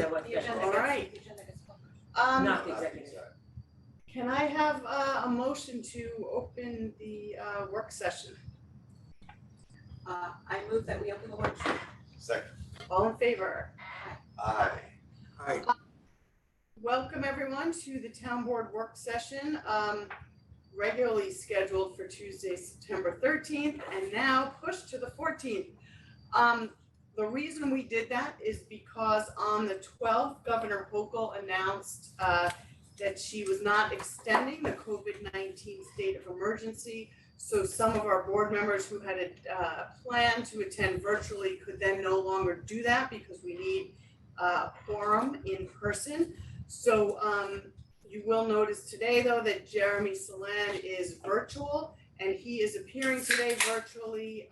that what? All right. Not the executive. Can I have a motion to open the work session? I move that we open the work session. Second. All in favor? Aye. Aye. Welcome everyone to the town board work session, regularly scheduled for Tuesday, September 13th, and now pushed to the 14th. The reason we did that is because on the 12th, Governor Hochul announced that she was not extending the COVID-19 state of emergency. So some of our board members who had a plan to attend virtually could then no longer do that because we need a quorum in person. So you will notice today though that Jeremy Salan is virtual, and he is appearing today virtually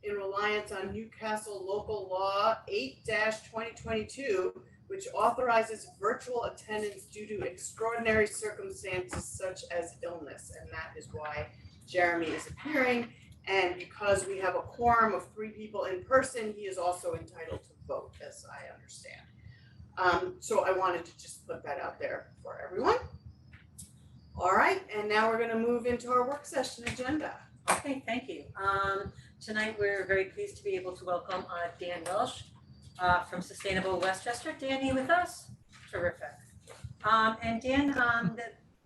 in reliance on Newcastle Local Law 8-2022, which authorizes virtual attendance due to extraordinary circumstances such as illness, and that is why Jeremy is appearing. And because we have a quorum of 3 people in person, he is also entitled to vote, as I understand. So I wanted to just put that out there for everyone. All right, and now we're gonna move into our work session agenda. Okay, thank you. Tonight we're very pleased to be able to welcome Dan Welsh from Sustainable Westchester. Dan, you with us? Terrific. And Dan,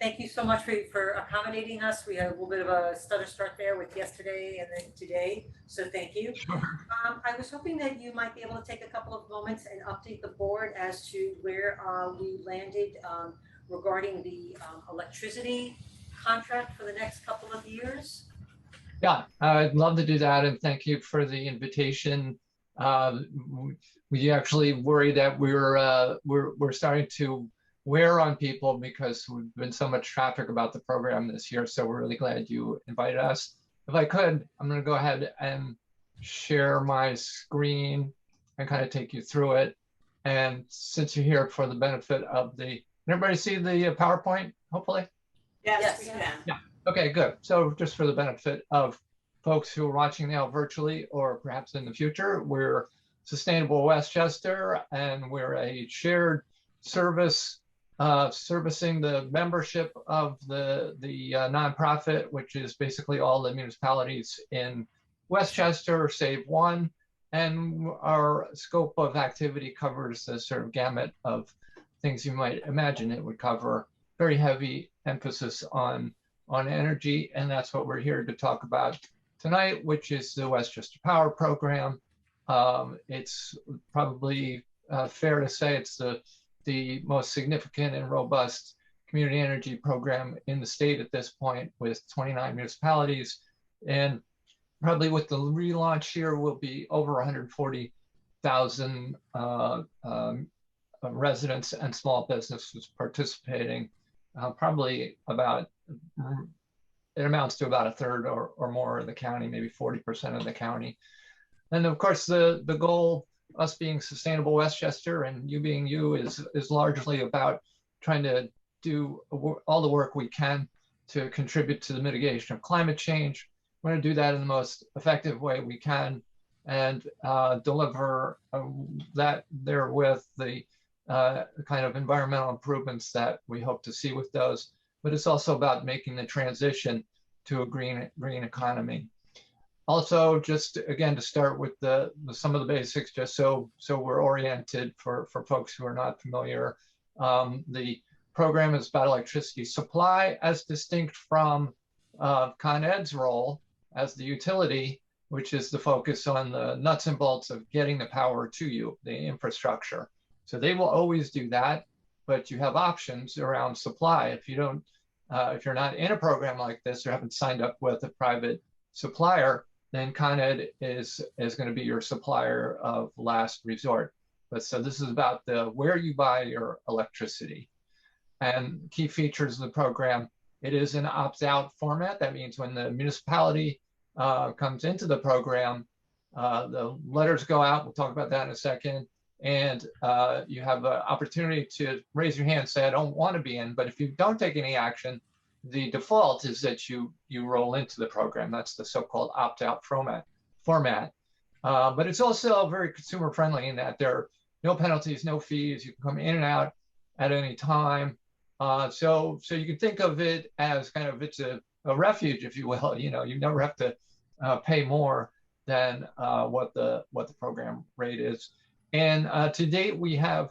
thank you so much for accommodating us. We had a little bit of a stutter start there with yesterday and then today, so thank you. Sure. I was hoping that you might be able to take a couple of moments and update the board as to where we landed regarding the electricity contract for the next couple of years. Yeah, I'd love to do that, and thank you for the invitation. We actually worry that we're starting to wear on people because we've been so much traffic about the program this year. So we're really glad you invited us. If I could, I'm going to go ahead and share my screen and kind of take you through it. And since you're here for the benefit of the, can everybody see the PowerPoint? Hopefully. Yes, we can. Yeah. Okay, good. So just for the benefit of folks who are watching now virtually or perhaps in the future, we're Sustainable Westchester, and we're a shared service servicing the membership of the nonprofit, which is basically all the municipalities in Westchester, save one. And our scope of activity covers the sort of gamut of things you might imagine it would cover. Very heavy emphasis on energy, and that's what we're here to talk about tonight, which is the Westchester Power Program. It's probably fair to say it's the most significant and robust community energy program in the state at this point, with 29 municipalities. And probably with the relaunch here will be over 140,000 residents and small businesses participating. Probably about, it amounts to about 1/3 or more of the county, maybe 40% of the county. And of course, the goal, us being Sustainable Westchester and you being you, is largely about trying to do all the work we can to contribute to the mitigation of climate change. We're going to do that in the most effective way we can, and deliver that therewith the kind of environmental improvements that we hope to see with those. But it's also about making the transition to a green economy. Also, just again to start with some of the basics, just so we're oriented for folks who are not familiar. The program is about electricity supply, as distinct from Con Ed's role as the utility, which is the focus on the nuts and bolts of getting the power to you, the infrastructure. So they will always do that, but you have options around supply. If you don't, if you're not in a program like this or haven't signed up with a private supplier, then Con Ed is going to be your supplier of last resort. But so this is about where you buy your electricity. And key features of the program, it is an opt-out format. That means when the municipality comes into the program, the letters go out. We'll talk about that in a second. And you have an opportunity to raise your hand and say, I don't want to be in. But if you don't take any action, the default is that you roll into the program. That's the so-called opt-out format. But it's also very consumer friendly in that there no penalties, no fees. You can come in and out at any time. So you can think of it as kind of, it's a refuge, if you will. You know, you never have to pay more than what the program rate is. And to date, we have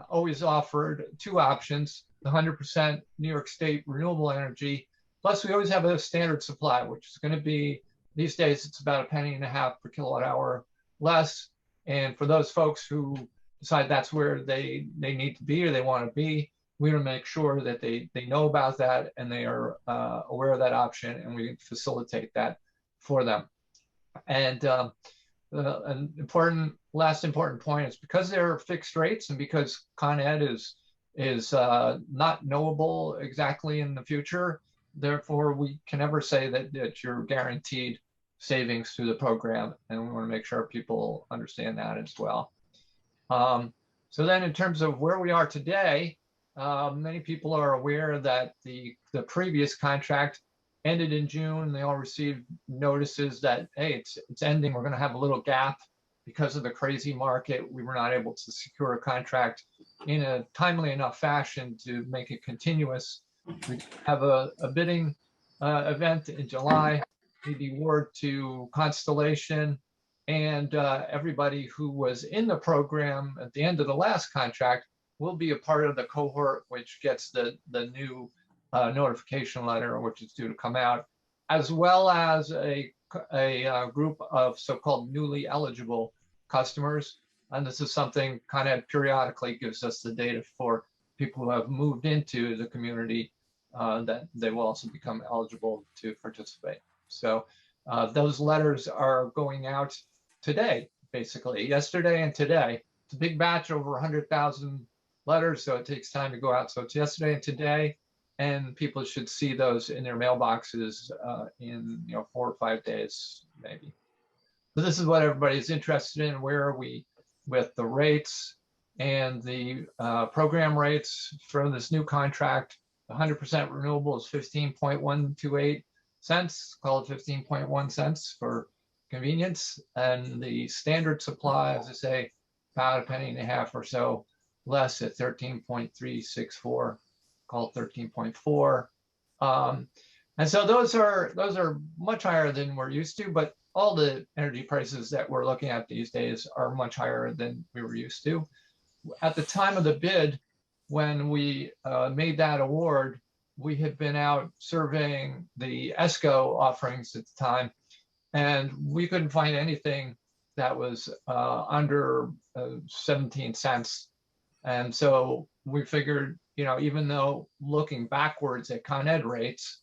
always offered two options: the 100% New York State renewable energy. Plus, we always have a standard supply, which is going to be, these days, it's about $0.015 per kilowatt hour less. And for those folks who decide that's where they need to be or they want to be, we want to make sure that they know about that and they are aware of that option, and we facilitate that for them. And an last important point is, because they're fixed rates and because Con Ed is not knowable exactly in the future, therefore we can never say that you're guaranteed savings through the program, and we want to make sure people understand that as well. So then, in terms of where we are today, many people are aware that the previous contract ended in June. They all received notices that, hey, it's ending. We're going to have a little gap because of the crazy market. We were not able to secure a contract in a timely enough fashion to make it continuous. We have a bidding event in July. The award to Constellation, and everybody who was in the program at the end of the last contract will be a part of the cohort which gets the new notification letter, which is due to come out, as well as a group of so-called newly eligible customers. And this is something Con Ed periodically gives us the data for people who have moved into the community, that they will also become eligible to participate. So those letters are going out today, basically, yesterday and today. It's a big batch, over 100,000 letters, so it takes time to go out. So it's yesterday and today, and people should see those in their mailboxes in 4 or 5 days, maybe. So this is what everybody's interested in. Where are we with the rates and the program rates for this new contract? 100% renewable is 15.128 cents, call it 15.1 cents for convenience. And the standard supply, as I say, about $0.015 or so less at 13.364, call it 13.4. And so those are much higher than we're used to, but all the energy prices that we're looking at these days are much higher than we were used to. At the time of the bid, when we made that award, we had been out surveying the ESCO offerings at the time, and we couldn't find anything that was under 17 cents. And so we figured, even though looking backwards at Con Ed rates,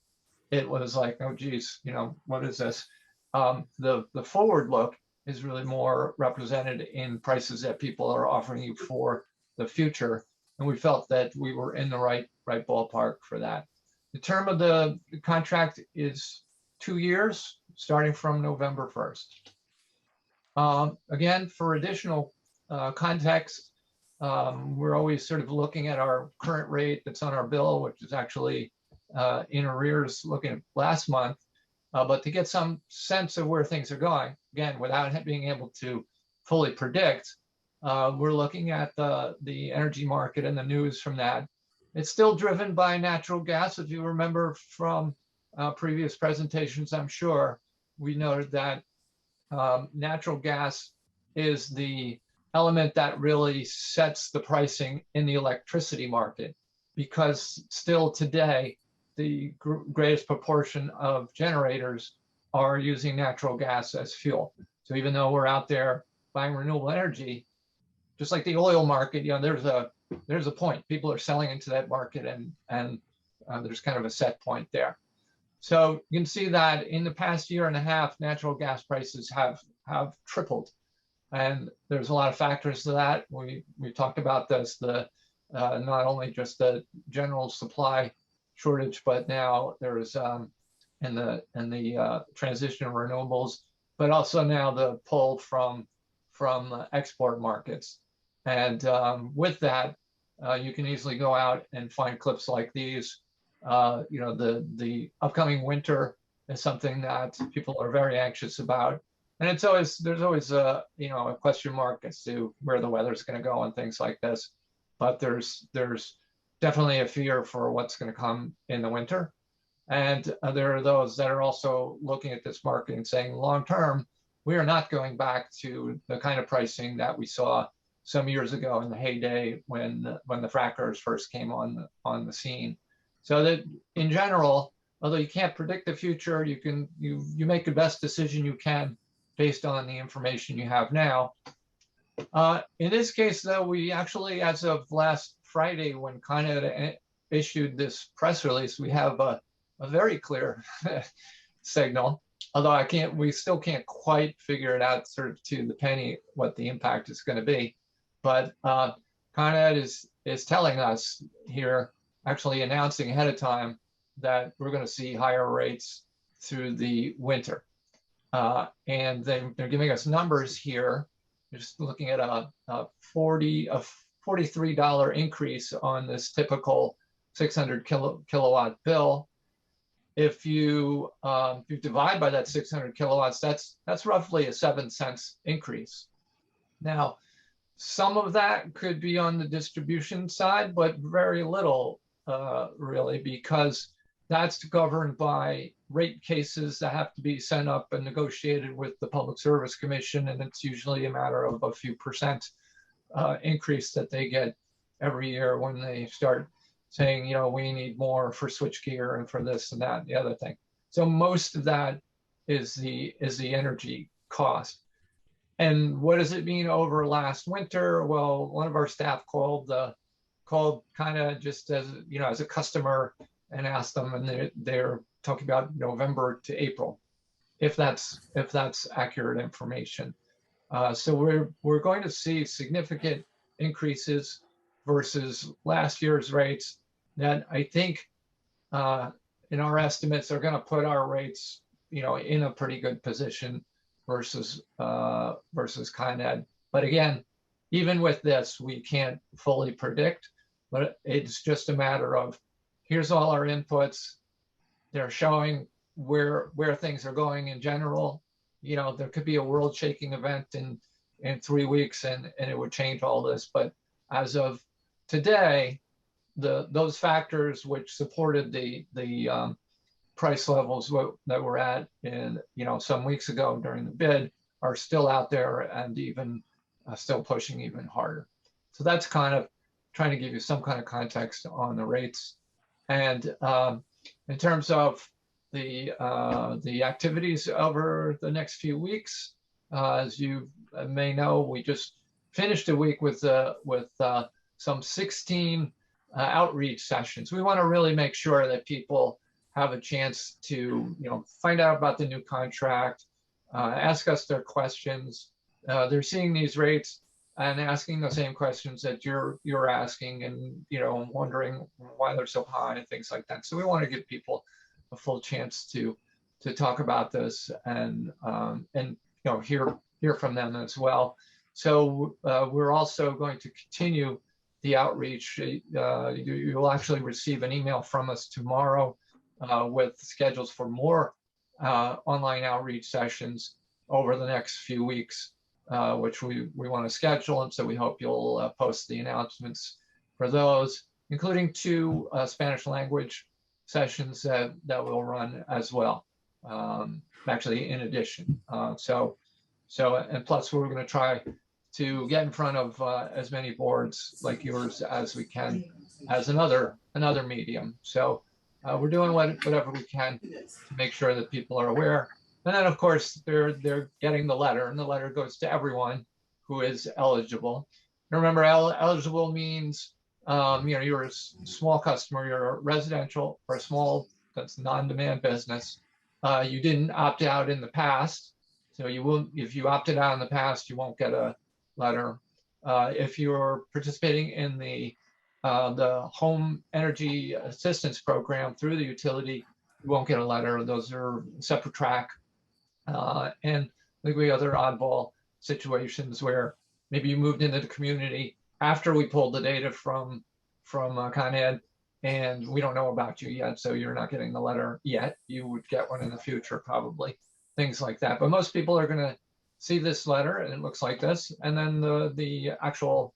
it was like, oh geez, what is this? The forward look is really more represented in prices that people are offering you for the future. And we felt that we were in the right ballpark for that. The term of the contract is 2 years, starting from November 1st. Again, for additional context, we're always sort of looking at our current rate that's on our bill, which is actually in arrears looking at last month. But to get some sense of where things are going, again, without being able to fully predict, we're looking at the energy market and the news from that. It's still driven by natural gas. If you remember from previous presentations, I'm sure we noted that natural gas is the element that really sets the pricing in the electricity market, because still today, the greatest proportion of generators are using natural gas as fuel. So even though we're out there buying renewable energy, just like the oil market, there's a point. People are selling into that market, and there's kind of a set point there. So you can see that in the past year and a half, natural gas prices have tripled, and there's a lot of factors to that. We talked about this, not only just the general supply shortage, but now there's in the transition of renewables, but also now the pull from export markets. And with that, you can easily go out and find clips like these. The upcoming winter is something that people are very anxious about. And it's always, there's always a, a question mark as to where the weather's going to go and things like this. But there's definitely a fear for what's going to come in the winter. And there are those that are also looking at this market and saying, long term, we are not going back to the kind of pricing that we saw some years ago in the heyday when the frackers first came on the scene. So that in general, although you can't predict the future, you make the best decision you can based on the information you have now. In this case, though, we actually, as of last Friday, when Con Ed issued this press release, we have a very clear signal. Although we still can't quite figure it out sort of to the penny what the impact is going to be. But Con Ed is telling us here, actually announcing ahead of time, that we're going to see higher rates through the winter. And they're giving us numbers here. Just looking at a $43 increase on this typical 600 kilowatt bill. If you divide by that 600 kilowatts, that's roughly a 7 cents increase. Now, some of that could be on the distribution side, but very little really, because that's governed by rate cases that have to be sent up and negotiated with the Public Service Commission, and it's usually a matter of a few percent increase that they get every year when they start saying, we need more for switchgear and for this and that and the other thing. So most of that is the energy cost. And what does it mean over last winter? Well, one of our staff called kind of just as as a customer and asked them, and they're talking about November to April, if that's accurate information. So we're going to see significant increases versus last year's rates that I think in our estimates are going to put our rates in a pretty good position versus Con Ed. But again, even with this, we can't fully predict, but it's just a matter of, here's all our inputs. They're showing where things are going in general. There could be a world shaking event in 3 weeks and it would change all this. But as of today, those factors which supported the price levels that we're at in some weeks ago during the bid are still out there and even still pushing even harder. So that's kind of trying to give you some kind of context on the rates. And in terms of the activities over the next few weeks, as you may know, we just finished a week with some 16 outreach sessions. We want to really make sure that people have a chance to find out about the new contract, ask us their questions. They're seeing these rates and asking the same questions that you're asking, and wondering why they're so high and things like that. So we want to give people a full chance to talk about this and hear from them as well. So we're also going to continue the outreach. You'll actually receive an email from us tomorrow with schedules for more online outreach sessions over the next few weeks, which we want to schedule. And so we hope you'll post the announcements for those, including 2 Spanish language sessions that we'll run as well, actually in addition. And plus we're going to try to get in front of as many boards like yours as we can as another medium. So we're doing whatever we can to make sure that people are aware. And then of course they're getting the letter, and the letter goes to everyone who is eligible. And remember, eligible means you're a small customer, you're a residential or a small, that's non-demand business. You didn't opt out in the past, so you won't. If you opted out in the past, you won't get a letter. If you're participating in the home energy assistance program through the utility, you won't get a letter. Those are separate track. And maybe other oddball situations where maybe you moved into the community after we pulled the data from Con Ed, and we don't know about you yet, so you're not getting the letter yet. You would get one in the future, probably, things like that. But most people are going to see this letter, and it looks like this. And then the actual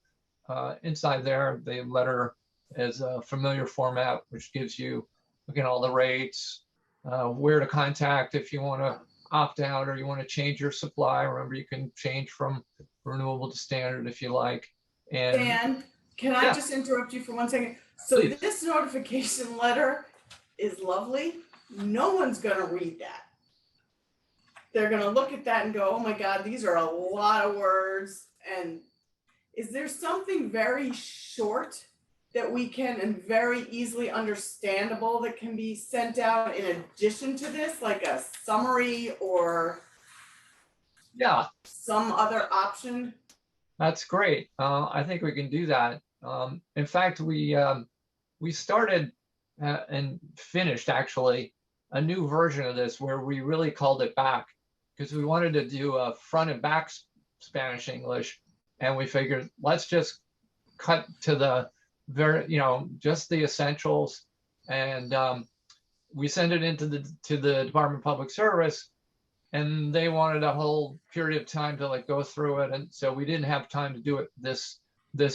inside there, the letter is a familiar format, which gives you, again, all the rates, where to contact if you want to opt out or you want to change your supply. Remember, you can change from renewable to standard if you like. And Dan, can I Yeah. just interrupt you for 1 second? So Please. this notification letter is lovely. No one's gonna read that. They're gonna look at that and go, oh my God, these are a lot of words. And is there something very short that we can, and very easily understandable, that can be sent out in addition to this, like a summary or yeah, some other option? that's great. I think we can do that. In fact, we started and finished actually a new version of this where we really called it back because we wanted to do a front and back Spanish English, and we figured let's just cut to the very, just the essentials, and we sent it into the Department of Public Service, and they wanted a whole period of time to like go through it, and so we didn't have time to do it this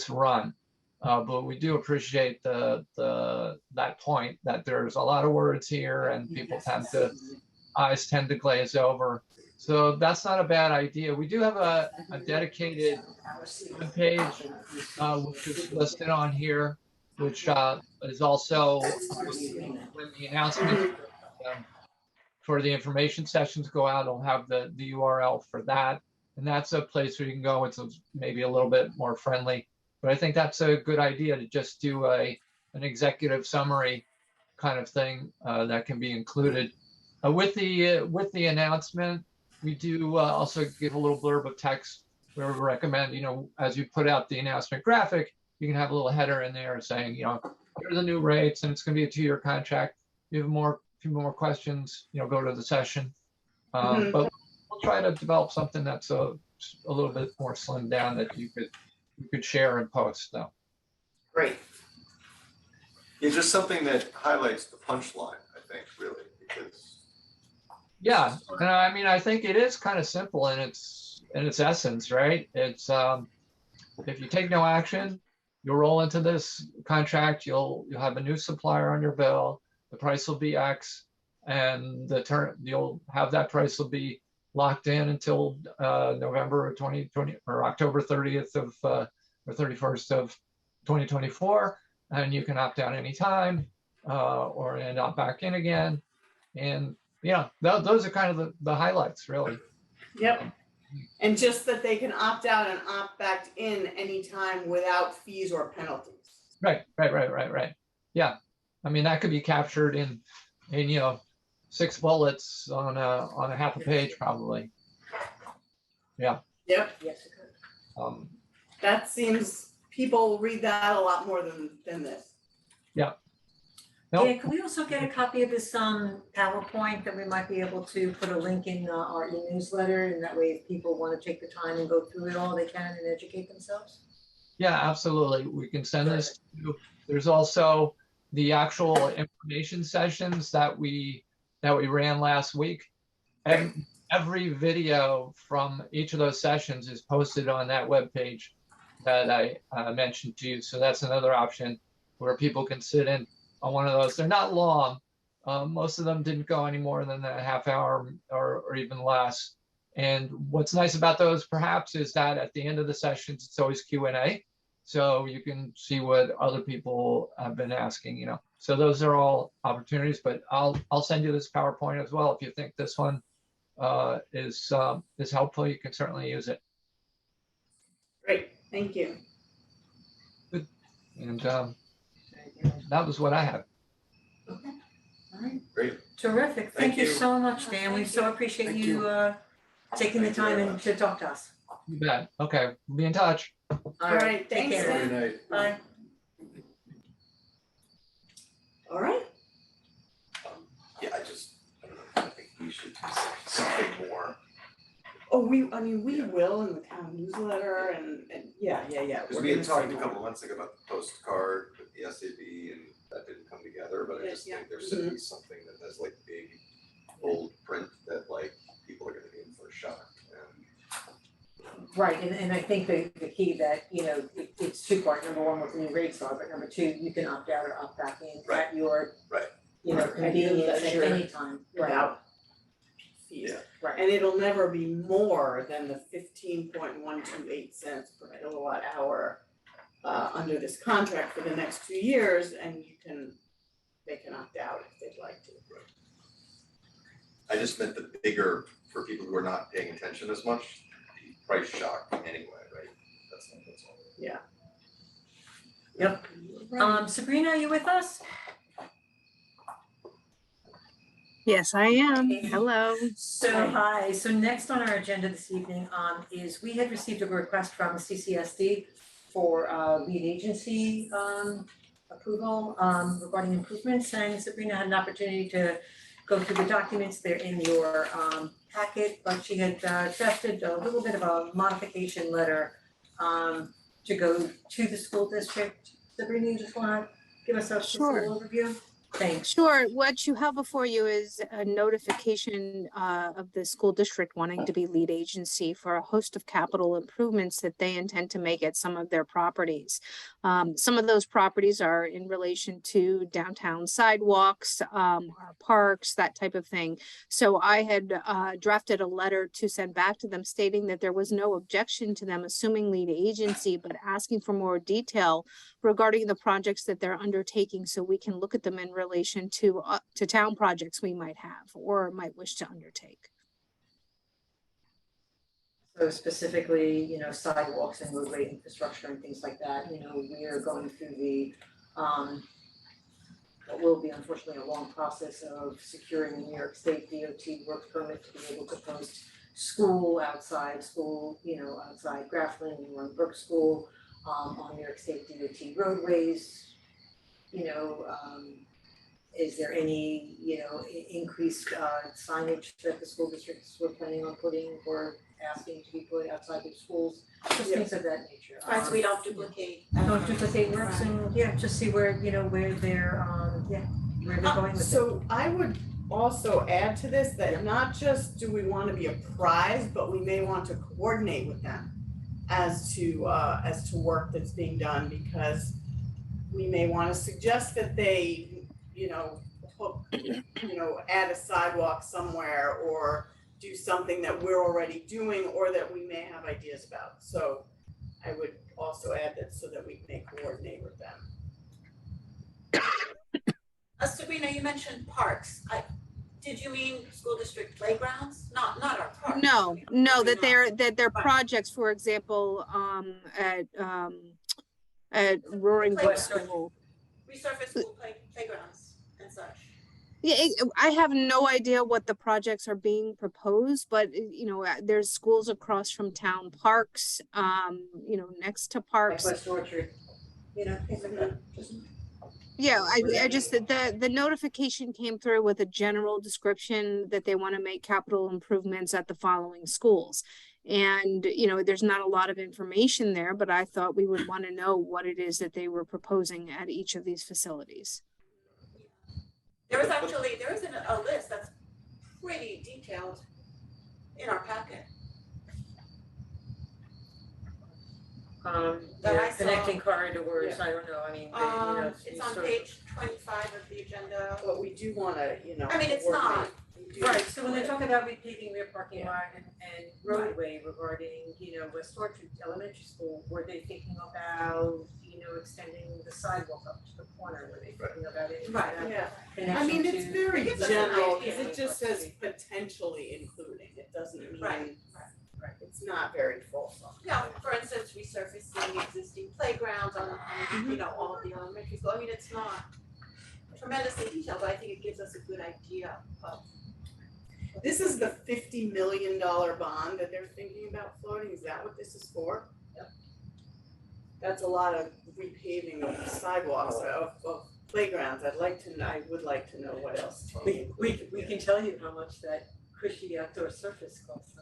run. But we do appreciate that point that there's a lot of words here, and people eyes tend to glaze over. So that's not a bad idea. We do have a dedicated webpage, which is listed on here, which is also when the announcement for the information sessions go out, it'll have the URL for that. And that's a place where you can go. It's maybe a little bit more friendly, but I think that's a good idea to just do an executive summary kind of thing that can be included. With the announcement, we do also give a little blurb of text where we recommend, as you put out the announcement graphic, you can have a little header in there saying, here are the new rates, and it's going to be a 2-year contract. If you have a few more questions, go to the session. But we'll try to develop something that's a little bit more slimmed down that you could share and post, though. Great. Yeah, just something that highlights the punchline, I think, really, because. Yeah, and I mean, I think it is kind of simple in its essence, right? It's if you take no action, you'll roll into this contract. You'll have a new supplier on your bill. The price will be X, and you'll have that price will be locked in until November of 2020 or October 30th of or 31st of 2024, and you can opt out anytime or end up back in again. And those are kind of the highlights, really. Yep. And just that they can opt out and opt back in anytime without fees or penalties. Right. Yeah, I mean that could be captured in 6 bullets on a half a page, probably. Yeah. Yep. Yes, it could. That seems people read that a lot more than this. Yeah. Nope. Dan, can we also get a copy of this PowerPoint that we might be able to put a link in our e-newsletter, and that way if people want to take the time and go through it all, they can and educate themselves? Yeah, absolutely. We can send this to you. There's also the actual information sessions that we ran last week. And every video from each of those sessions is posted on that webpage that I mentioned to you. So that's another option where people can sit in on one of those. They're not long. Most of them didn't go any more than a half hour or even less. And what's nice about those perhaps is that at the end of the sessions, it's always Q&A. So you can see what other people have been asking, So those are all opportunities, but I'll send you this PowerPoint as well. If you think this one is helpful, you can certainly use it. Great, thank you. Good. And that was what I had. Okay, all right. Great. Terrific. Thank you so much, Dan. We so appreciate Thank you taking the time and to talk to us. You bet. Okay, we'll be in touch. All right, take thanks, care. Dan. Good night. Bye. All right. Yeah, I think we should do something more. Oh, we will in the town newsletter and yeah. Because we had talked a couple of months ago about the postcard with the SAB, and that didn't come together, but I just think there should be something that has like big, bold print that like people are gonna be in for a shock. And Right, and I think the key that, it's two-part, number one, what the new rates are, but number two, you can opt out or opt back in Right. at your, Right. convenience at leisure. any time, right, without fees. Yeah. right. And it'll never be more than the 15.128 per kilowatt hour under this contract for the next 2 years, and they can opt out if they'd like to. I just meant the bigger, for people who are not paying attention as much, the price shock anyway, right? That's all. Yep. Sabrina, are you with us? Yes, I am. Okay. Hello. Hi, so next on our agenda this evening, is we had received a request from CCSD for lead agency approval regarding improvements, and Sabrina had an opportunity to go through the documents. They're in your packet, but she had drafted a little bit of a modification letter to go to the school district. Sabrina, you just wanna give us just a Sure. little overview? Thanks. Sure. What you have before you is a notification of the school district wanting to be lead agency for a host of capital improvements that they intend to make at some of their properties. Some of those properties are in relation to downtown sidewalks, our parks, that type of thing. So I had drafted a letter to send back to them stating that there was no objection to them assuming lead agency, but asking for more detail regarding the projects that they're undertaking so we can look at them in relation to town projects we might have or might wish to undertake. So specifically, sidewalks and roadway infrastructure and things like that, we are going through the what will be unfortunately a long process of securing a New York State DOT work permit to be able to post outside Grafflin and Runbrook School on New York State DOT roadways. Is there any, increased signage that the school districts were planning on putting or asking to be put outside the schools? Just things of that nature. Right, so we don't duplicate. Don't duplicate works and, just see where, where they're, where they're going with it. So I would also add to this that not just do we want to be apprised, but we may want to coordinate with them as to work that's being done, because we may want to suggest that they, add a sidewalk somewhere or do something that we're already doing or that we may have ideas about. So I would also add that so that we may coordinate with them. Sabrina, you mentioned parks. Did you mean school district playgrounds? Not our parks. No, that they're projects, for example, at Roaring Brook School. Resurface school playgrounds and such. Yeah, I have no idea what the projects are being proposed, but there's schools across from town parks, next to parks. Like West Orchard, things like that. Yeah, I just, the notification came through with a general description that they want to make capital improvements at the following schools. And, there's not a lot of information there, but I thought we would want to know what it is that they were proposing at each of these facilities. There is a list that's pretty detailed in our packet. That I saw. Connecting corridors, I don't know, It's on page 25 of the agenda. But we do wanna, I mean, it's not. Right, so when they talk about repaving rear parking lot and roadway regarding, West Orchard Elementary School, were they thinking about, extending the sidewalk up to the corner? Were they thinking about any kind of Yeah, connection I mean, it's to- very It gives us an general, idea. because it just says potentially including, it doesn't mean, Right. it's not very fulsome. Yeah, for instance, resurfacing existing playgrounds on all of the elementary school. I mean, it's not tremendously detailed, but I think it gives us a good idea of. This is the $50 million bond that they're thinking about floating, is that what this is for? Yep. That's a lot of repaving of sidewalks, of playgrounds, I would like to know what else. is being We included. can tell you how much that cushy outdoor surface costs.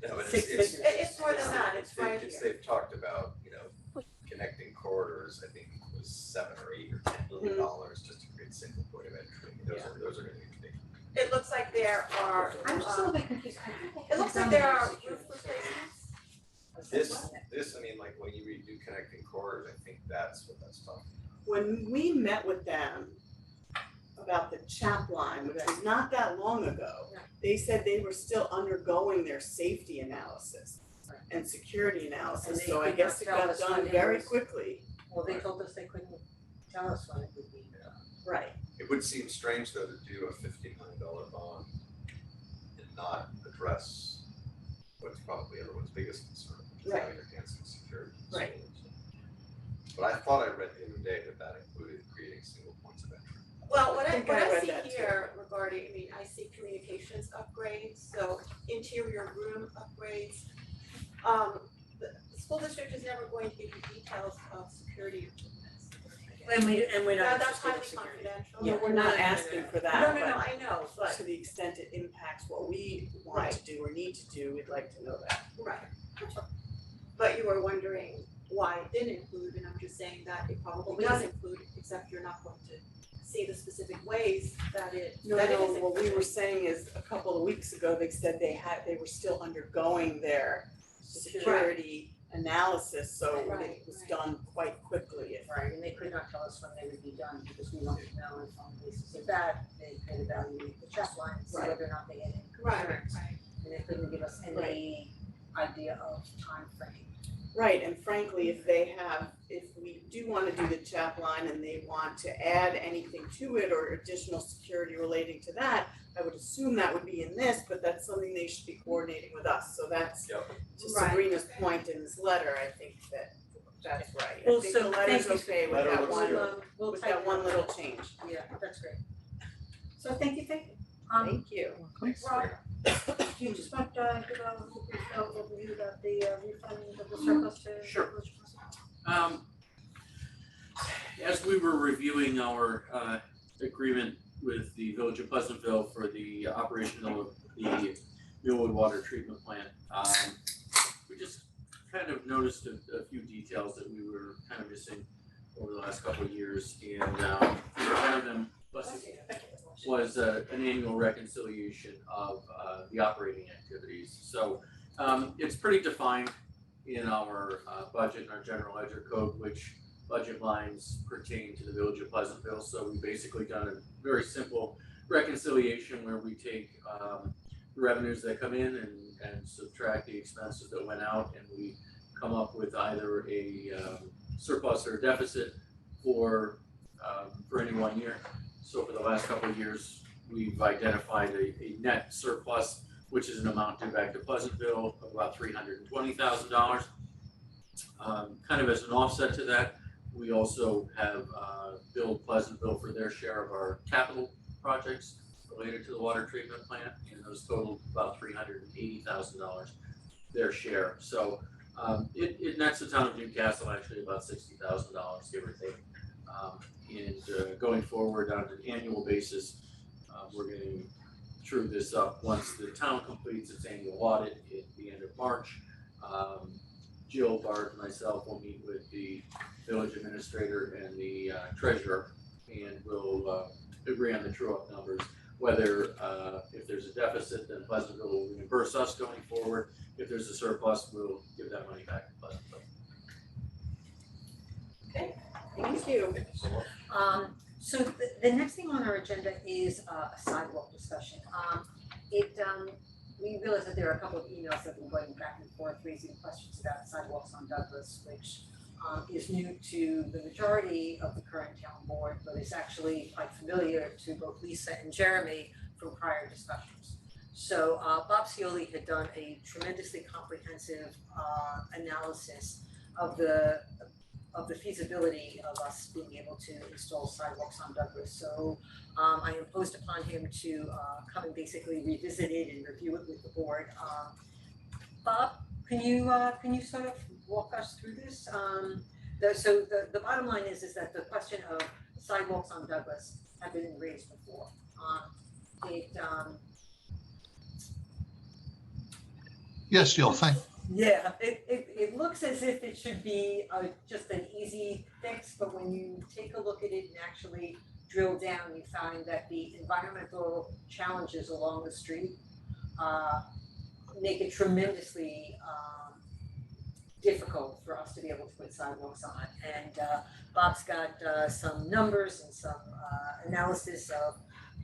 Yeah, but Six it's- figures. It's more than that, it's right here. They've talked about, connecting corridors, I think it was $7 or $8 or $10 million just to create single point of entry. Those are gonna be big. It looks like there are, I'm just a little bit confused. it looks like there are roof replacements This, I mean, like when you redo connecting corridors, I think that's what that's talking about. When we met with them about the chap line, which was not that long ago, they said they were still undergoing their safety analysis and security analysis, And they so I could guess not it tell got us when done it very was- quickly. Well, they told us they couldn't tell us when it would be done. Right. It would seem strange though to do a $15 million bond and not address what's probably everyone's biggest concern, which is Right. having enhancing security. Right. But I thought I read the other day that included creating single points of entry. Well, what I think I read see that too. here regarding, I mean, I see communications upgrades, so interior room upgrades. The school district is never going to give you details of security improvements. And we're not That's interested in highly security. confidential. Yeah, we're not asking for that, No, but I know, but, to the extent it impacts what we want to do or need to do, we'd like to know that. right. But you were wondering why it didn't include, and I'm just saying that it probably does include, except you're not going to see the specific ways that it is No, included. what we were saying is a couple of weeks ago, they said they were still undergoing their security analysis, so it Right, was right. done quite quickly. Right, and they could not tell us when they would be done because we don't know if on the basis of that, they could evaluate the chest line and see Right. whether or not they had any Right, concerns. right. And they couldn't give us any idea of time frame. Right, and frankly, if we do wanna do the chap line and they want to add anything to it or additional security relating to that, I would assume that would be in this, but that's something they should be coordinating with us, so that's Yep. to Right. Sabrina's point in this letter, I think that's right. I Well, think so the letter's thank you. okay with Letter that looks one, good. We'll with type that it one up. little change. Yeah, that's great. So thank you. Thank you. Thanks, Rob, Sabrina. do you just want to give a brief overview about the refund of the surplus to Sure. village president? As we were reviewing our agreement with the Village of Pleasantville for the operation of the Millwood Water Treatment Plant, we just kind of noticed a few details that we were kind of missing over the last couple of years, and one of them was an annual reconciliation of the operating activities. So it's pretty defined in our budget and our general ledger code, which budget lines pertain to the Village of Pleasantville. So we basically done a very simple reconciliation where we take the revenues that come in and subtract the expenses that went out, and we come up with either a surplus or a deficit for any 1 year. So for the last couple of years, we've identified a net surplus, which is an amount due back to Pleasantville of about $320,000. Kind of as an offset to that, we also have billed Pleasantville for their share of our capital projects related to the water treatment plant, and those totaled about $380,000 their share. So it nets the town of Newcastle actually about $60,000, give or take. And going forward on an annual basis, we're going to true this up once the town completes its annual audit at the end of March. Jill, Bart, and myself will meet with the village administrator and the treasurer, and we'll agree on the true-up numbers. Whether if there's a deficit, then Pleasantville will reimburse us going forward. If there's a surplus, we'll give that money back to Pleasantville. Okay, thank you. Thank you so much. So the next thing on our agenda is a sidewalk discussion. We realized that there are a couple of emails that have been going back and forth raising questions about sidewalks on Douglas, which is new to the majority of the current town board, but is actually quite familiar to both Lisa and Jeremy from prior discussions. So Bob Scioli had done a tremendously comprehensive analysis of the feasibility of us being able to install sidewalks on Douglas. So I imposed upon him to come and basically revisit it and review it with the board. Bob, can you sort of walk us through this? The bottom line is that the question of sidewalks on Douglas have been raised before. Yes, Jill, thank. Yeah, it looks as if it should be just an easy fix, but when you take a look at it and actually drill down, you find that the environmental challenges along the street make it tremendously difficult for us to be able to put sidewalks on. And Bob's got some numbers and some analysis of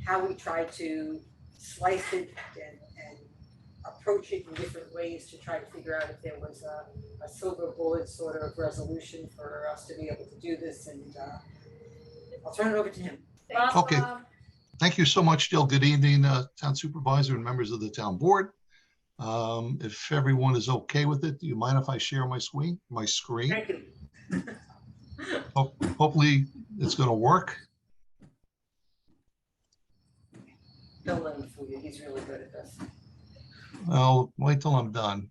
how we try to slice it and approach it in different ways to try to figure out if there was a silver bullet sort of resolution for us to be able to do this. And I'll turn it over to him. Thanks, Okay. Bob. Thank you so much, Jill. Good evening, Town Supervisor and members of the Town Board. If everyone is okay with it, do you mind if I share my screen? Thank you. Hopefully it's going to work. Don't let him fool you. He's really good at this. I'll wait till I'm done.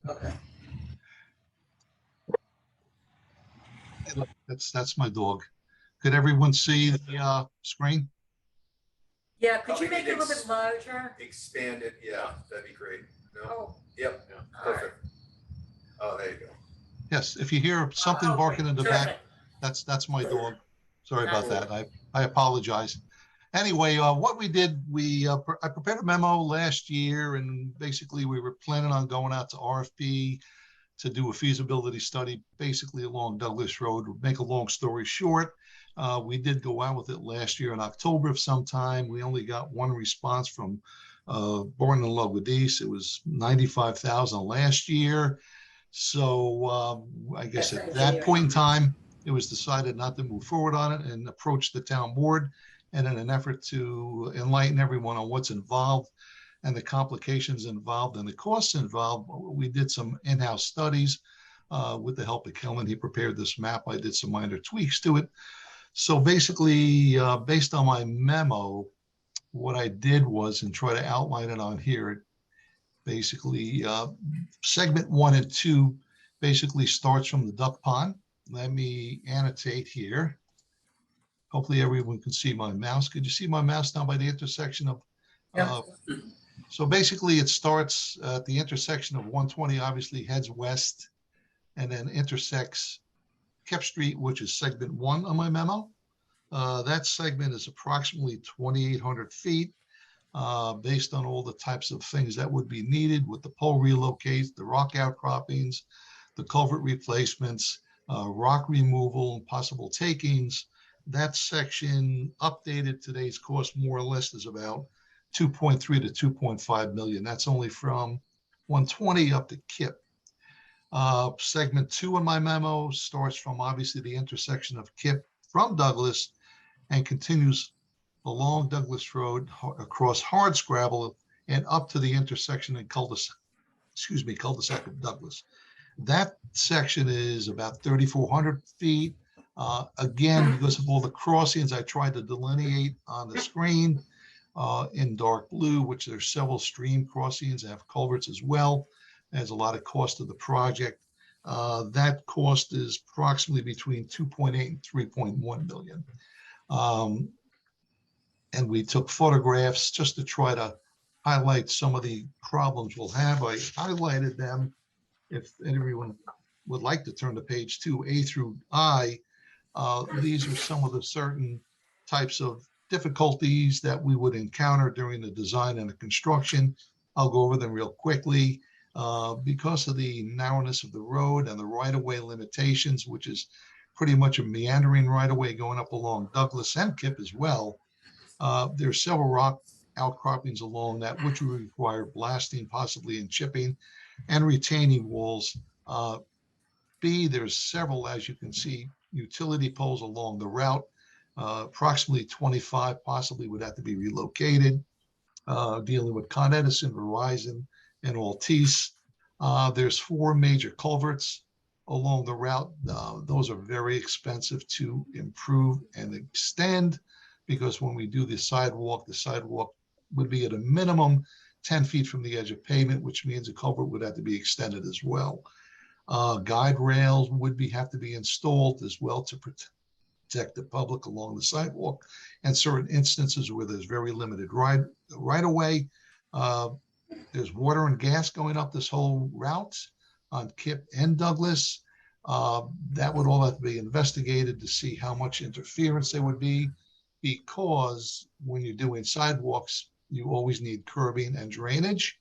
Okay. Hey, look, that's my dog. Could everyone see the screen? Yeah, could Probably you make it a need little bit larger? Expand it, yeah, that'd be great. No? Oh, Yep, all right. perfect. Oh, there you go. Yes, if you hear something Oh, barking in the back, terrific. that's my dog. Sorry about that. I apologize. Anyway, what we did, I prepared a memo last year, and basically we were planning on going out to RFP to do a feasibility study, basically along Douglas Road. Make a long story short, we did go out with it last year in October of some time. We only got one response from Born in Love with East. It was $95,000 last year. So I guess at that point in time, it was decided not to move forward on it and approach the town board. And in an effort to enlighten everyone on what's involved and the complications involved and the costs involved, we did some in-house studies with the help of Kelman. He prepared this map. I did some minor tweaks to it. So basically, based on my memo, what I did was, and try to outline it on here, basically segment 1 and 2 basically starts from the duck pond. Let me annotate here. Hopefully everyone can see my mouse. Could you see my mouse down by the intersection of? Yeah. So basically it starts at the intersection of 120, obviously heads west, and then intersects Kep Street, which is segment 1 on my memo. That segment is approximately 2,800 feet based on all the types of things that would be needed with the pole relocates, the rock outcroppings, the culvert replacements, rock removal, and possible takings. That section updated today's cost more or less is about 2.3 to 2.5 million. That's only from 120 up to Kip. Segment 2 in my memo starts from obviously the intersection of Kip from Douglas and continues along Douglas Road across Hardscrabble and up to the intersection in cul-de-sac of Douglas. That section is about 3,400 feet. Again, because of all the crossings, I tried to delineate on the screen in dark blue, which there's several stream crossings that have culverts as well. There's a lot of cost of the project. That cost is approximately between 2.8 and 3.1 million. And we took photographs just to try to highlight some of the problems we'll have. I highlighted them. If everyone would like to turn to page 2, A through I, these are some of the certain types of difficulties that we would encounter during the design and the construction. I'll go over them real quickly. Because of the narrowness of the road and the right-of-way limitations, which is pretty much a meandering right-of-way going up along Douglas and Kip as well, there's several rock outcroppings along that which would require blasting, possibly and chipping, and retaining walls. B, there's several, as you can see, utility poles along the route. Approximately 25 possibly would have to be relocated. Dealing with Con Edison, Verizon, and Altice. There's 4 major culverts along the route. Those are very expensive to improve and extend because when we do the sidewalk would be at a minimum 10 feet from the edge of pavement, which means a culvert would have to be extended as well. Guide rails would have to be installed as well to protect the public along the sidewalk, and certain instances where there's very limited right away. There's water and gas going up this whole route on Kip and Douglas. That would all have to be investigated to see how much interference there would be, because when you're doing sidewalks, you always need curbing and drainage.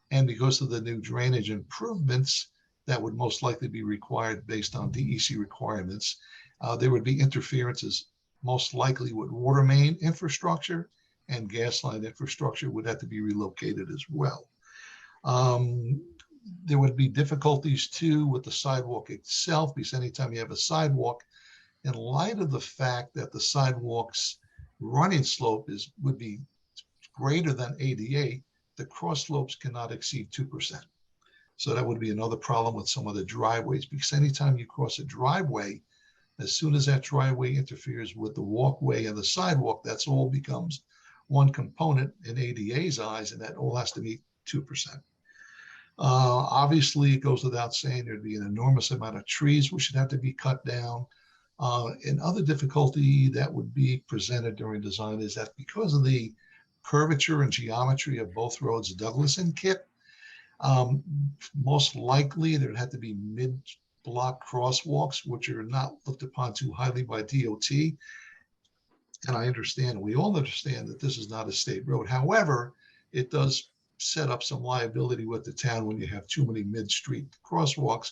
And because of the new drainage improvements, that would most likely be required based on DEC requirements. There would be interferences most likely with water main infrastructure, and gas line infrastructure would have to be relocated as well. There would be difficulties too with the sidewalk itself, because anytime you have a sidewalk, in light of the fact that the sidewalk's running slope would be greater than ADA, the cross slopes cannot exceed 2%. So that would be another problem with some of the driveways, because anytime you cross a driveway, as soon as that driveway interferes with the walkway and the sidewalk, that's all becomes one component in ADA's eyes, and that all has to meet 2%. Obviously, it goes without saying there'd be an enormous amount of trees which should have to be cut down. And other difficulty that would be presented during design is that because of the curvature and geometry of both roads, Douglas and Kip, most likely there'd have to be mid-block crosswalks, which are not looked upon too highly by DOT. And I understand, we all understand that this is not a state road. However, it does set up some liability with the town when you have too many mid-street crosswalks,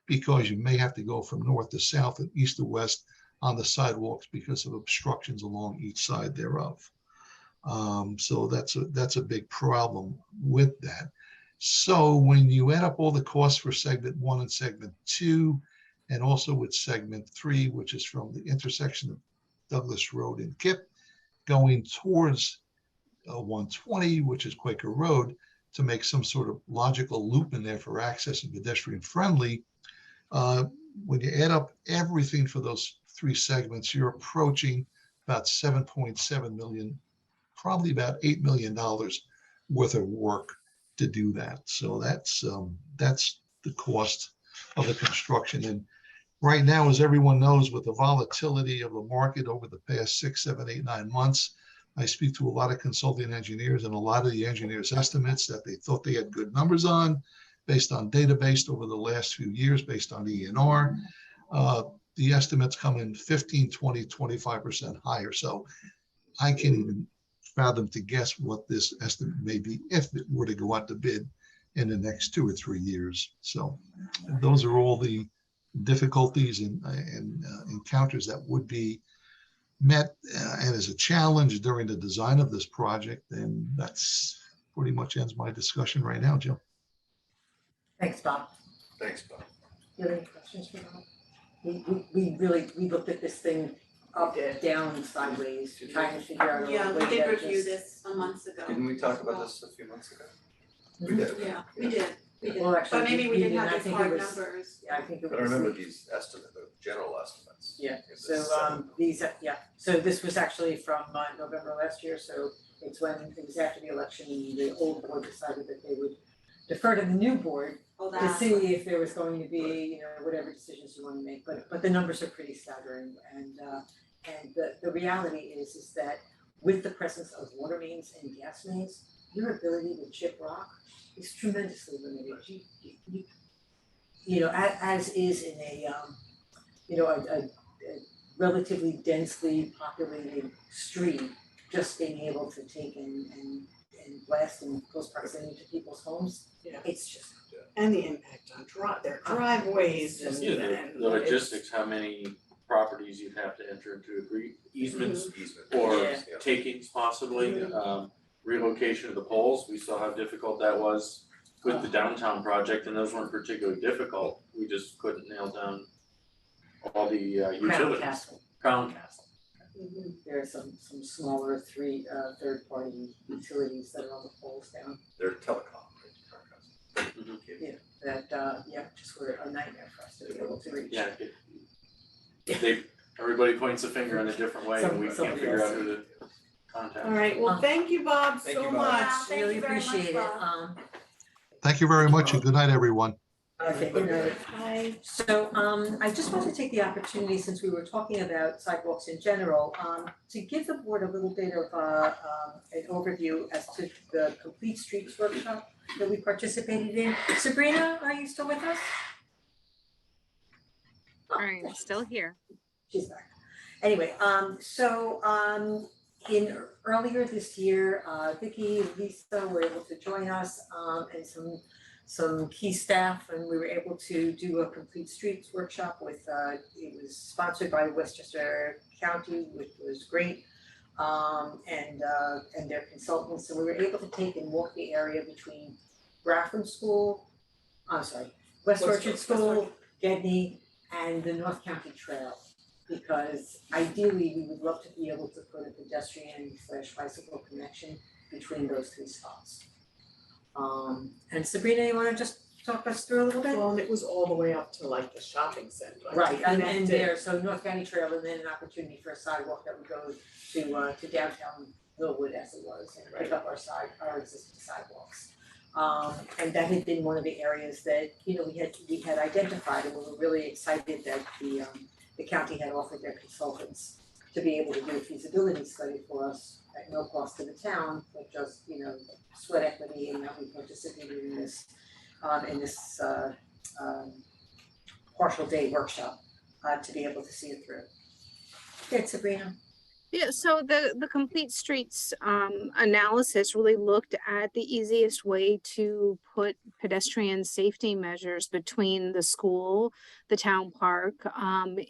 because you may have to go from north to south and east to west on the sidewalks because of obstructions along each side thereof. So that's a big problem with that. So when you add up all the costs for segment 1 and segment 2, and also with segment 3, which is from the intersection of Douglas Road and Kip, going towards 120, which is Quaker Road, to make some sort of logical loop in there for access and pedestrian friendly. When you add up everything for those 3 segments, you're approaching about 7.7 million, probably about $8 million worth of work to do that. So that's the cost of the construction. And right now, as everyone knows, with the volatility of the market over the past 6, 7, 8, 9 months, I speak to a lot of consulting engineers, and a lot of the engineers' estimates that they thought they had good numbers on, based on database over the last few years, based on ENR, the estimates come in 15, 20, 25% higher. So I can't even fathom to guess what this estimate may be if it were to go out to bid in the next 2 or 3 years. So those are all the difficulties and encounters that would be met and as a challenge during the design of this project. And that's pretty much ends my discussion right now, Joe. Thanks, Bob. Thanks, Bob. You have any questions for Bob? We looked at this thing up, down, sideways, trying to figure out. Yeah, we did review this a month ago. Didn't we talk about this a few months ago? We did. Yeah, we did. Well, actually, But maybe we didn't I have these think hard it was- numbers. Yeah, I think it But I was. remember these estimates, the general estimates. Yeah, In this so these, so this was actually from November last year, so it's when it was after the election, the old board decided that they would defer to the new board Oh, to that's see if there was going to be, whatever decisions you want to make, but the numbers are pretty staggering, and the reality is that with the presence of water mains and gas mains, your ability to chip rock is tremendously limited. As is in a relatively densely populated street, just being able to take and blast in close proximity to people's homes, Yeah. it's just. And the impact on their driveways and. Yeah, the logistics, how many properties you'd have to enter into easements Easement. or Yeah. takings possibly, relocation of the poles, we saw how difficult that was with the downtown project, and those weren't particularly difficult, we just couldn't nail down all the utilities. Crown Castle. There are some smaller third-party utilities that are on the poles down, They're telecom, right? that, just were a nightmare for us to be able to reach. Yeah, everybody points a finger in a different way and we can't Somebody figure else. out who to contact. All right, well, thank you, Bob, Thank so you, Bob. much. Yeah, thank Really you very much, appreciate it, Bob. Thank you very much, and good night, everyone. Okay, good night. Bye. So I just want to take the opportunity, since we were talking about sidewalks in general, to give the board a little bit of an overview as to the Complete Streets workshop that we participated in. Sabrina, are you still with us? I'm still here. She's back. Anyway, in earlier this year, Vicky, Lisa were able to join us, and some key staff, and we were able to do a complete streets workshop with, it was sponsored by Westchester County, which was great. And their consultants, so we were able to take and walk the area between West Orchard School, Gedney, and the North County Trail. Because ideally, we would love to be able to put a pedestrian/bicycle connection between those three spots. And Sabrina, you wanna just talk us through a little bit? Well, and it was all the way up to like the shopping center. like, Right, and connected. there, so North County Trail, and then an opportunity for a sidewalk that would go to downtown Millwood as it was, and pick up our existing sidewalks. And that had been one of the areas that, we had identified, and we were really excited that the county had offered their consultants to be able to do a feasibility study for us at no cost to the town, but just, sweat equity, and that we participated in this partial day workshop to be able to see it through. Good, Sabrina. Yeah, so the complete streets analysis really looked at the easiest way to put pedestrian safety measures between the school, the town park,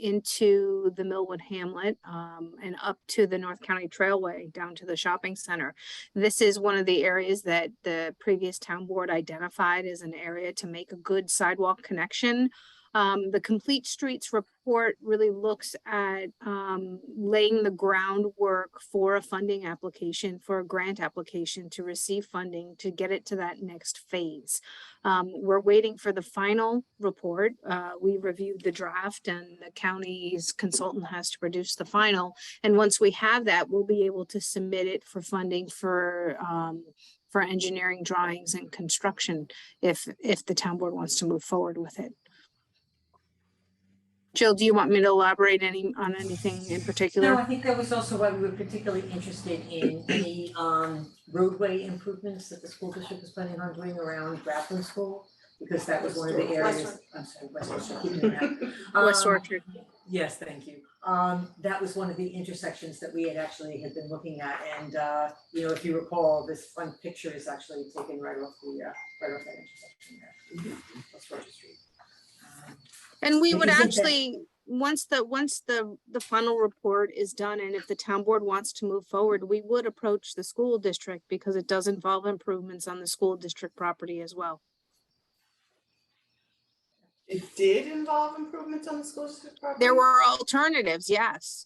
into the Millwood Hamlet, and up to the North County Trailway down to the shopping center. This is one of the areas that the previous town board identified as an area to make a good sidewalk connection. The Complete Streets report really looks at laying the groundwork for a funding application, for a grant application to receive funding to get it to that next phase. We're waiting for the final report. We reviewed the draft, and the county's consultant has to produce the final. And once we have that, we'll be able to submit it for funding for engineering drawings and construction if the town board wants to move forward with it. Jill, do you want me to elaborate on anything in particular? No, I think that was also why we were particularly interested in any roadway improvements that the school district was planning on doing around Grafflin School, because that was one of the areas, I'm sorry, West Orchard, keeping it out. West Orchard. Yes, thank you. That was one of the intersections that we had been looking at, and if you recall, this front picture is actually taken right off that intersection there, West Orchard Street. And we would Because actually, once the final report is done, and if the town board wants to move forward, we would approach the school district because it does involve improvements on the school district property as well. It did involve improvements on the school district property? There were alternatives, yes.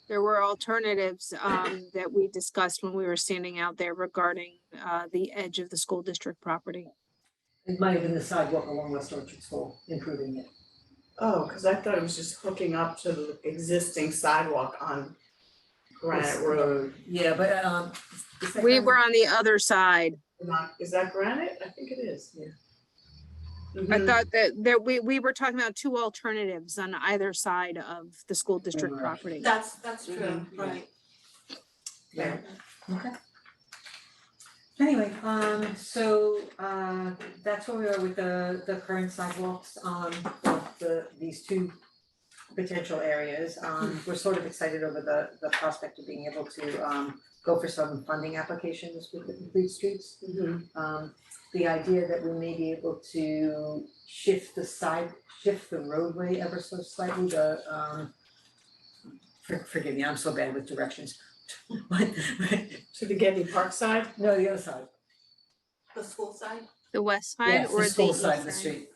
There were alternatives that we discussed when we were standing out there regarding the edge of the school district property. It might have been the sidewalk along West Orchard School, improving it. Oh, cause I thought it was just hooking up to the existing sidewalk on Granite Road. Yeah, but We were on the other side. Is that Granite? I think it is. Yeah. I Mhm. thought that we were talking about two alternatives on either side of the school district Right. property. That's true, Mhm. right. Yeah. Okay. Anyway, so that's where we are with the current sidewalks of these two potential areas. We're sort of excited over the prospect of being able to go for some funding applications with the Complete Streets. Mhm. The idea that we may be able to shift the roadway ever so slightly, forgive me, I'm so bad with directions. To the Getty Park side? No, the other side. The school side? The west side Yes, or the school east side of the street.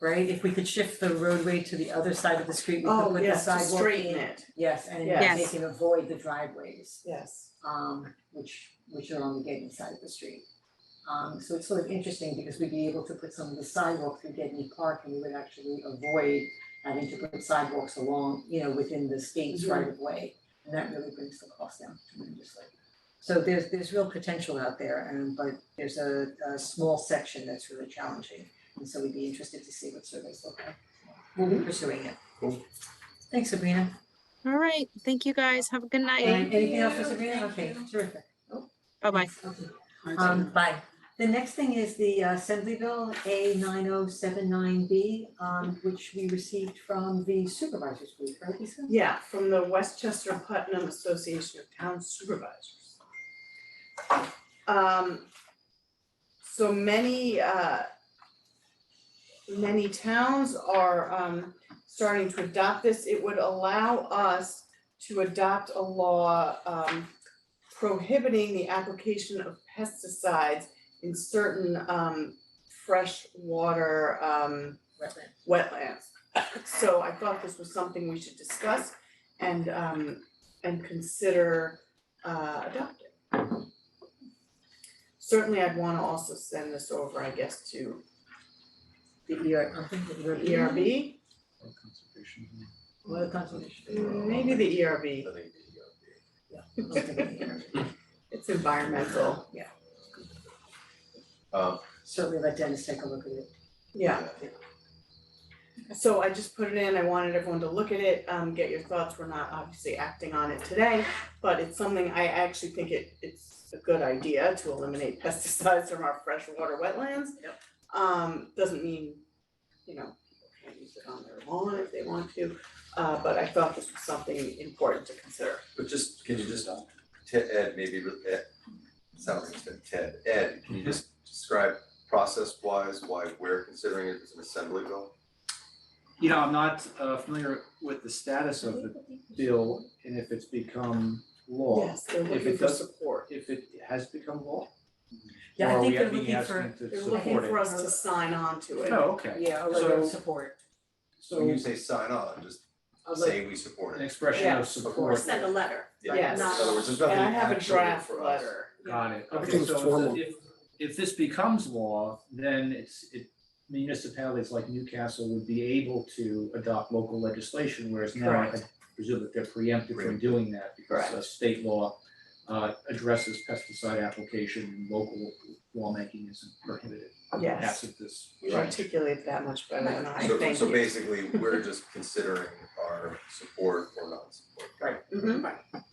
Right, if we could shift the roadway to the other side of the street, we could Oh, put the yes, to sidewalk straighten in. it, Yes, and Yes. they can avoid the driveways, yes. which are on the Gedney side of the street. So it's sort of interesting because we'd be able to put some of the sidewalk through Gedney Park, and we would actually avoid having to put sidewalks along, within the state's Mhm. right of way. And that really brings the cost down tremendously. So there's real potential out there, but there's a small section that's really challenging. And so we'd be interested to see what surveys look like. We'll be pursuing it. Cool. Thanks, Sabrina. All right, thank you guys. Have a good night. Anything else for Sabrina? Thank Okay, you. terrific. Bye-bye. Okay. Bye. The next thing is the Assembly Bill A9079B, which we received from the supervisors group, right, Lisa? Yeah, from the Westchester Putnam Association of Town Supervisors. So many towns are starting to adopt this. It would allow us to adopt a law prohibiting the application of pesticides in certain freshwater wetlands. So I thought this was something we should discuss and consider adopting. Certainly, I'd wanna also send this over, I guess, to The ERB, Well, conservation. maybe the ERB, I think Yeah, I'll take it. it's environmental, Certainly let Dennis take a look at it. yeah. So I just put it in, I wanted everyone to look at it, get your thoughts, we're not obviously acting on it today, but it's something, I actually think it's a good idea to eliminate pesticides from our freshwater wetlands. Yep. Doesn't mean, people can't use it on their lawn if they want to, but I thought this was something important to consider. But can you just, Ed, maybe, Ed, sounds like Ed, can you just describe process-wise why we're considering it as an assembly bill? I'm not familiar with the status of the bill and if it's become law. Yes, they're If looking it for does- support. If it has become law? Yeah, Or I are think we they're being looking asked for, them to They're support looking it? for us to sign on to it. Oh, okay. yeah, a letter of So- support. When you So say sign on, just A say we support an it. expression Yeah, of of support. Send a letter. Yeah, Yes. in other words, there's nothing And I have a actionable draft for us. letter. Got it. Okay, Everything's so formal. if this becomes law, then municipalities like Newcastle would be able to adopt local legislation, whereas now I Correct. presume that they're preempted from doing that because Correct. state law addresses pesticide application and local lawmaking isn't prohibited. Yes. Absent this. You articulate that much better than I, So thank so you. basically, we're just considering our support or non-support. Mhm.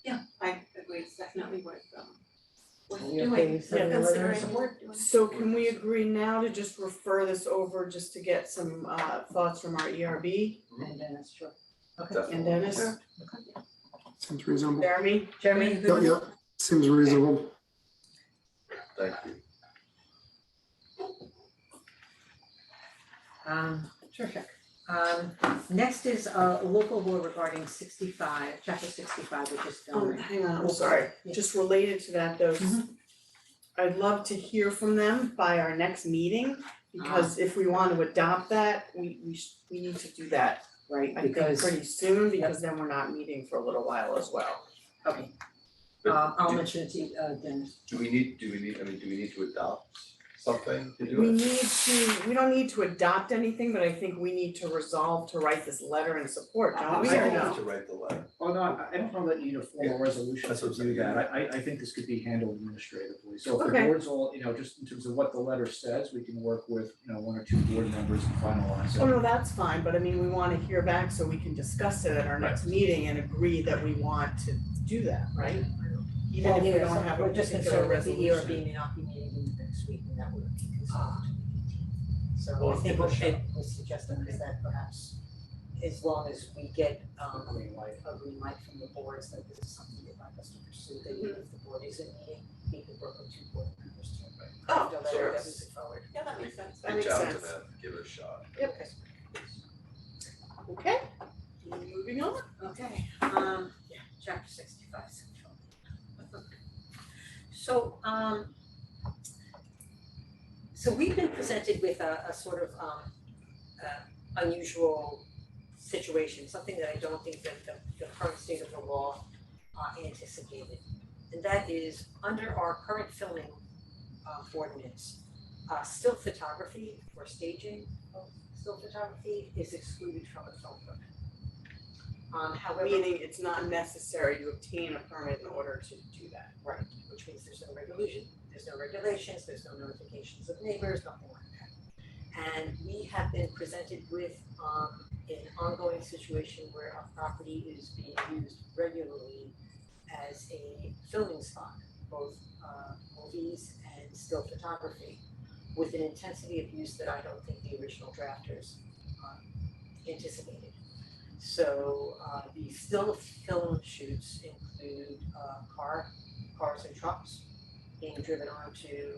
Yeah, I agree, it's definitely worth Yeah, doing, okay, so the considering. letter of support. So can we agree now to just refer this over just to get some thoughts from our ERB And Dennis, sure. Okay. Definitely. and Dennis? Seems reasonable. Jeremy? Jeremy, you good? Yeah, seems reasonable. Thank you. Terrific. Next is a local law regarding chapter 65, which is filming. Hang on, I'm sorry, Yeah. just related to that though, Mhm. I'd love to hear from them by our next meeting, because if we want to adopt that, we need to do that, Right, I think because, pretty soon, because then we're not meeting for a little while as well. okay, But I'll do- mention it to Dennis. do we need to adopt something to do We it? we don't need to adopt anything, but I think we need to resolve to write this letter in support, don't we? I Or don't no? Have to write the letter. Well, no, I don't know that you need a formal resolution that's to what I'm do saying. that. I think this could be handled administratively. So if the Okay. board's all, just in terms of what the letter says, we can work with, one or two board members and finalize it. Oh, no, that's fine, but I mean, we wanna hear back so we can discuss it at our next meeting and agree that we want to do that, right? Even if we don't have a We're just particular concerned that the ERB resolution. may not be meeting in the next week, and that would be considered to be meeting. So Well, I think we should suggest that perhaps, as long as we get Green light. a green light from the boards that this is something they'd like us to pursue, that even if the board isn't meeting, we could work with two board members to Oh, draft a letter sure. that moves it forward. Yeah, that makes sense. That Reach makes out to sense. them, give it a shot. Yep. Okay, moving on. Okay, chapter 65. So, so we've been presented with a sort of unusual situation, something that I don't think that the current state of the law anticipated. And that is, under our current filming ordinance, still photography or staging of still photography is excluded from a film permit. However, Meaning it's not necessary to obtain a permit in order to do that. right, which means there's no regulations, there's no notifications of neighbors, nothing like that. And we have been presented with an ongoing situation where our property is being used regularly as a filming spot, both movies and still photography, with an intensity of use that I don't think the original drafters anticipated. So the still film shoots include cars and trucks, being driven onto,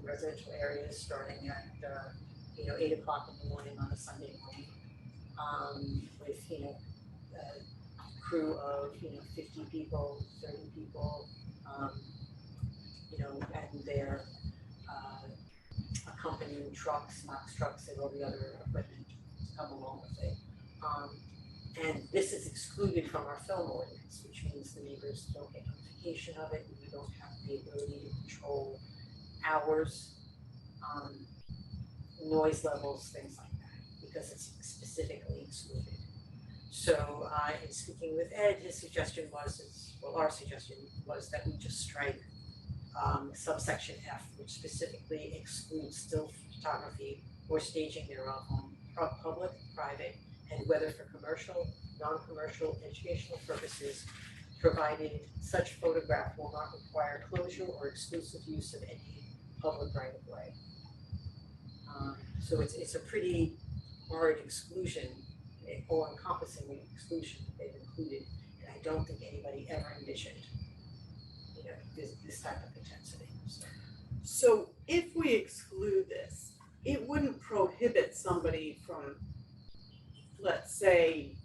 residential areas starting at, 8 o'clock in the morning on a Sunday morning. With, a crew of, 50 people, 30 people, and their accompanying trucks, box trucks, and all the other equipment to come along with it. And this is excluded from our film ordinance, which means the neighbors don't get notification of it, and we don't have the ability to control hours, noise levels, things like that, because it's specifically excluded. So, in speaking with Ed, his suggestion was, our suggestion was that we just strike subsection F, which specifically excludes still photography or staging thereof on public, private, and whether for commercial, non-commercial, educational purposes, provided such photograph will not require closure or exclusive use of any public right of way. So it's a pretty hard exclusion, all-encompassing exclusion that they've included, and I don't think anybody ever envisioned, this type of intensity. So if we exclude this, it wouldn't prohibit somebody from, let's say,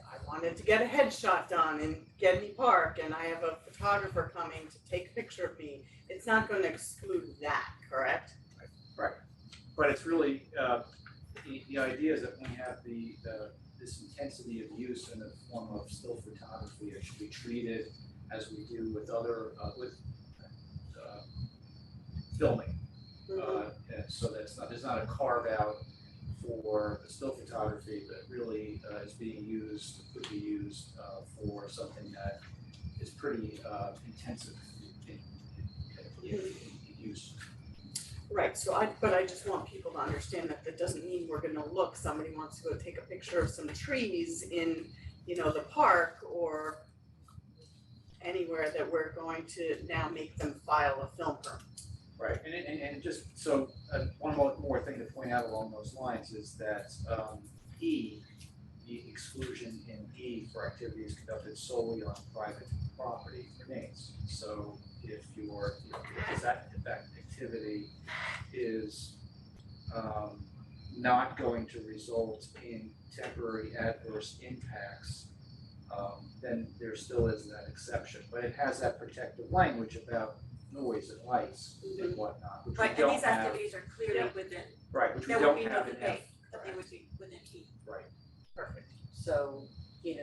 I wanted to get a headshot done in Gedney Park and I have a photographer coming to take a picture of me. It's not going to exclude that, correct? Right, but it's really, the idea is that when we have this intensity of use in the form of still photography, it should be treated as we do with other, filming. And so there's not a carve out for still photography that really is being used, could be used for something that is pretty intensive in use. Right, but I just want people to understand that doesn't mean we're gonna look, somebody wants to go take a picture of some trees in, the park or anywhere that we're going to now make them file a film permit. Right, and just so one more thing to point out along those lines is that E, the exclusion in E for activities conducted solely on private property remains. So if that activity is not going to result in temporary adverse impacts, then there still is that exception. But it has that protective language about noise and lights and whatnot, which we Right, and don't these have. activities are clearly within, Right, which we there don't would be no have in debate F. that they would be within E. Right. Perfect. So, you'd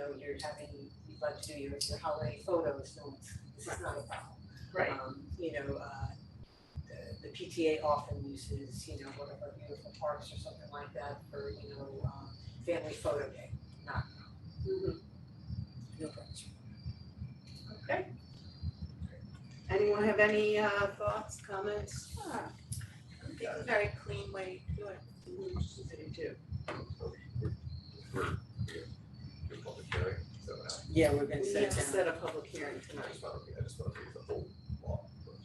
like to do your holiday photos, this is not a problem. Right. The PTA often uses, one of our beautiful parks or something like that for, family photo day, not, no problems. Okay. Anyone have any thoughts, comments? I think it's a very clean way to do it. I do too. We're doing public hearing, so now Yeah, we're gonna We set have to down. set a public hearing I tonight. just want to read the whole law first.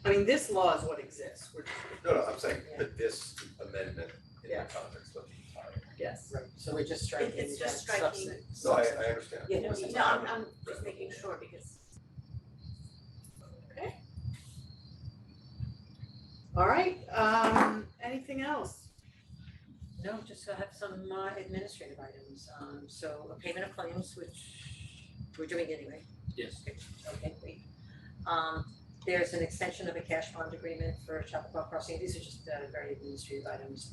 I mean, this law is what exists, we're just, No, I'm saying that this amendment in Yeah. the context of the entire. yes. Right, so we're just striking It's that just striking- subset. No, I understand. Yeah, No, I'm just making sure because All right, anything else? No, just to have some administrative items, so a payment of claims, which we're doing anyway. Yes. Okay, great. There's an extension of a cash bond agreement for Chapel Crossing, these are just very administrative items.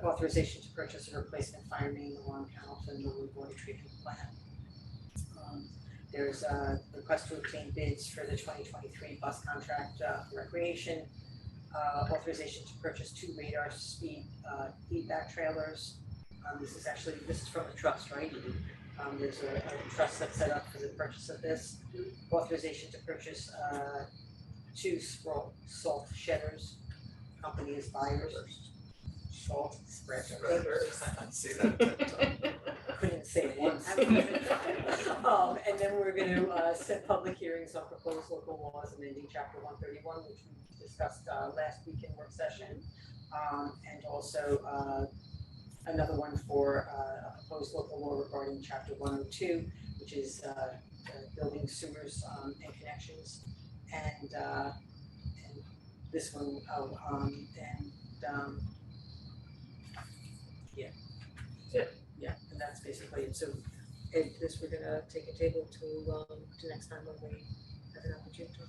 Authorization to purchase a replacement fire main along Canal Flindle water treatment plant. There's a request to obtain bids for the 2023 bus contract for recreation. Authorization to purchase 2 radar speed feedback trailers. This is from the trust, right? There's a trust that's set up for the purchase of this. Authorization to purchase 2 salt shedders. Company is buyers. Salt spreaders. See that? Couldn't say it once. And then we're gonna set public hearings on proposed local laws amending chapter 131, which we discussed last week in work session. And also another one for a proposed local law regarding chapter 102, which is building sewers, and connections. And this one, yeah, and that's basically it. So, this, we're gonna take a table to next time when we have an opportunity to.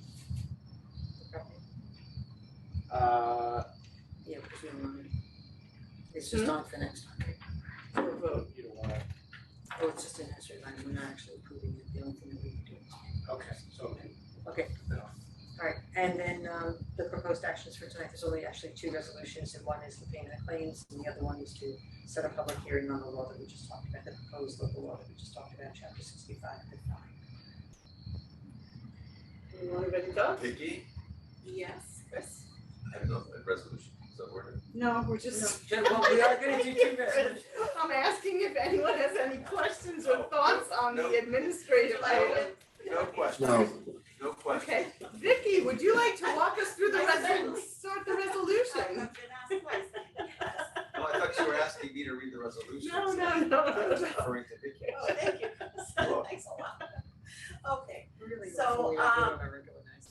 Yeah, because we don't want it. It's just on for next time, right? For a vote. You don't wanna, Oh, it's just an administrative item, we're not actually approving it, the only thing that we can do is. okay, so. Okay. Alright, and then the proposed actions for tonight, there's only actually two resolutions, and one is the payment of claims, and the other one is to set a public hearing on the law that we just talked about, the proposed local law that we just talked about, chapter 65 and 5. Anybody thoughts? Vicky, Yes, Chris? I don't know, a resolution, so we're. No, we're just. Well, we are gonna do two resolutions. I'm asking if anyone has any questions or thoughts on No. the administrative item. No question. No. No question. Okay, Vicky, would you like to walk us through the start the resolution? No, I thought you were asking me to read the resolution. No. I was referring to Vicky. Oh, thank you. Thanks a lot. Okay, Really, So, we are good on our regular nights.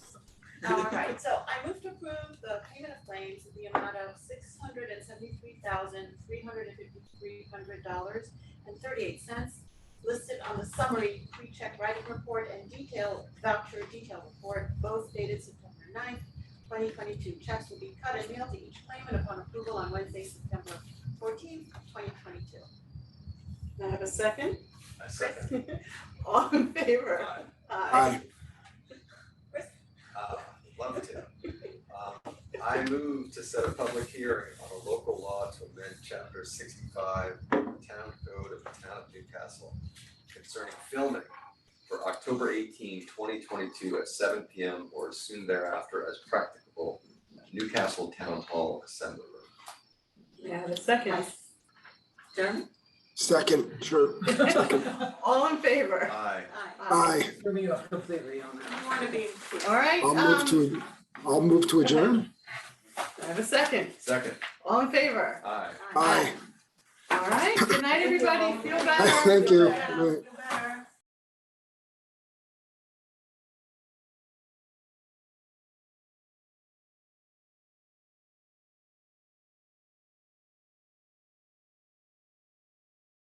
all right, so I move to approve the payment of claims in the amount of $673,353.38 listed on the summary pre-check writing report and detailed voucher detail report, both dated September 9th, 2022. Checks will be cut and mailed to each claimant upon approval on Wednesday, September 14th, 2022. Can I have a second? I second. All in favor? Aye. Love to. I move to set a public hearing on a local law to amend chapter 65 of the town code of the town of Newcastle concerning filming for October 18, 2022 at 7 p.m. or as soon thereafter as practicable at Newcastle Town Hall Assembly Room. Can I have a second? Done? Second, sure. Second. All in favor? Aye. Aye. Moving you up completely on that. I wanna be. All right, I'll move to adjourn. I have a second. Second. All in favor? Aye. Aye. All right, good night, everybody. Feel better. Thank you. Feel better.